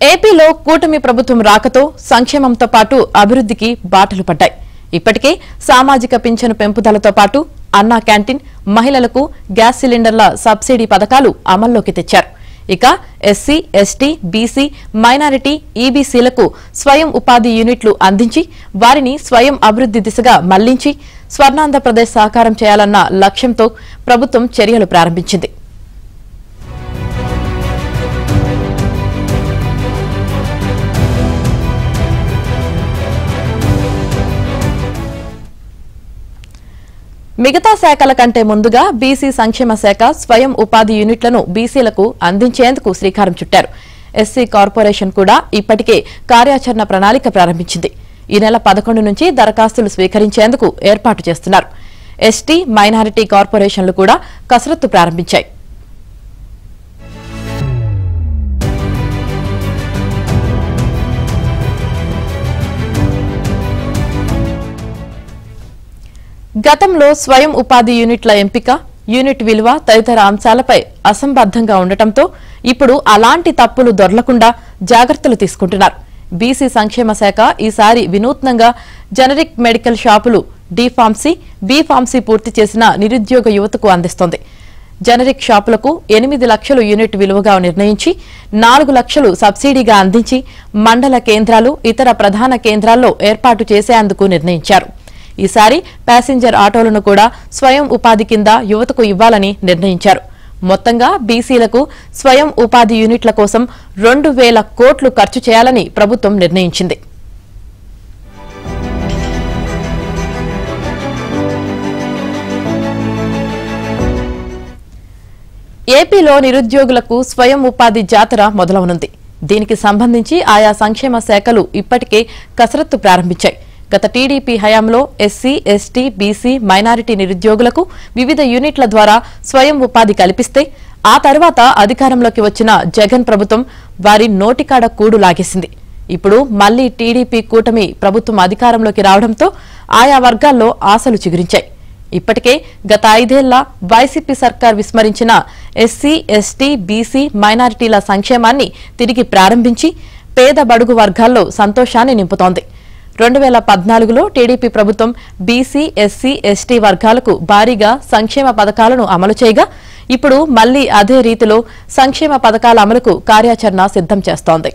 ఏపీలో కూటమి ప్రభుత్వం రాకతో సంక్షేమంతో పాటు అభివృద్ధికి బాటలు పడ్డాయి. ఇప్పటికే సామాజిక పింఛను పెంపుదలతో పాటు అన్నా క్యాంటీన్, మహిళలకు గ్యాస్ సిలిండర్ల సబ్సిడీ పథకాలు అమల్లోకి తెచ్చారు. ఇక ఎస్సీ, ఎస్టీ, బీసీ, మైనారిటీ, ఈబీసీలకు స్వయం ఉపాధి యూనిట్లు అందించి వారిని స్వయం అభివృద్ది దిశగా మళ్లించి స్వర్ణాంధ్రప్రదేశ్ సాకారం చేయాలన్న లక్ష్యంతో ప్రభుత్వం చర్యలు ప్రారంభించింది. మిగతా శాఖల కంటే ముందుగా బీసీ సంక్షేమ శాఖ స్వయం ఉపాధి యూనిట్లను బీసీలకు అందించేందుకు శ్రీకారం చుట్టారు. ఎస్సీ కార్పొరేషన్ కూడా ఇప్పటికే కార్యాచరణ ప్రణాళిక ప్రారంభించింది. ఈ నెల 11 నుంచి దరఖాస్తులు స్వీకరించేందుకు ఏర్పాటు చేస్తున్నారు. ఎస్టీ, మైనారిటీ కార్పొరేషన్లు కూడా కసరత్తు ప్రారంభించాయి. గతంలో స్వయం ఉపాధి యూనిట్ల ఎంపిక, యూనిట్ విలువ తదితర అంశాలపై అసంబద్ధంగా ఉండటంతో ఇప్పుడు అలాంటి తప్పులు దొర్లకుండా జాగ్రత్తలు తీసుకుంటున్నారు. బీసీ సంక్షేమ శాఖ ఈసారి వినూత్నంగా జనరిక్ మెడికల్ షాపులు డి ఫార్మసీ, బి ఫార్మసీ పూర్తి చేసిన నిరుద్యోగ యువతకు అందిస్తోంది. జనరిక్ షాపులకు 8 లక్షలు యూనిట్ విలువగా నిర్ణయించి 4 లక్షలు సబ్సిడీగా అందించి మండల కేంద్రాలు, ఇతర ప్రధాన కేంద్రాల్లో ఏర్పాటు చేసేందుకు నిర్ణయించారు. ఈసారి ప్యాసింజర్ ఆటోలను కూడా స్వయం ఉపాధి కింద యువతకు ఇవ్వాలని నిర్ణయించారు. మొత్తంగా బీసీలకు స్వయం ఉపాధి యూనిట్ల కోసం 2,000 కోట్లు ఖర్చు చేయాలని ప్రభుత్వం నిర్ణయించింది. ఏపీలో నిరుద్యోగులకు స్వయం ఉపాధి జాతర మొదలవనుంది. దీనికి సంబంధించి ఆయా సంక్షేమ శాఖలు ఇప్పటికే కసరత్తు ప్రారంభించాయి. గత టీడీపీ హయాంలో ఎస్సీ, ఎస్టీ, బీసీ, మైనారిటీ నిరుద్యోగులకు వివిధ యూనిట్ల ద్వారా స్వయం ఉపాధి కల్పిస్తే ఆ తర్వాత అధికారంలోకి వచ్చిన జగన్ ప్రభుత్వం వారి నోటికాడ కూడు లాగేసింది. ఇప్పుడు మళ్లీ టీడీపీ కూటమి ప్రభుత్వం అధికారంలోకి రావడంతో ఆయా వర్గాల్లో ఆశలు చిగురించాయి. ఇప్పటికే గత 5 ఏళ్ల వైసీపీ సర్కార్ విస్మరించిన ఎస్సీ, ఎస్టీ, బీసీ, మైనారిటీల సంక్షేమాన్ని తిరిగి ప్రారంభించి పేద బడుగు వర్గాల్లో సంతోషాన్ని నింపుతోంది. 2014లో టీడీపీ ప్రభుత్వం బీసీ, ఎస్సీ, ఎస్టీ వర్గాలకు భారీగా సంక్షేమ పథకాలను అమలు చేయగా ఇప్పుడు మళ్లీ అదే రీతిలో సంక్షేమ పథకాల అమలుకు కార్యాచరణ సిద్ధం చేస్తోంది.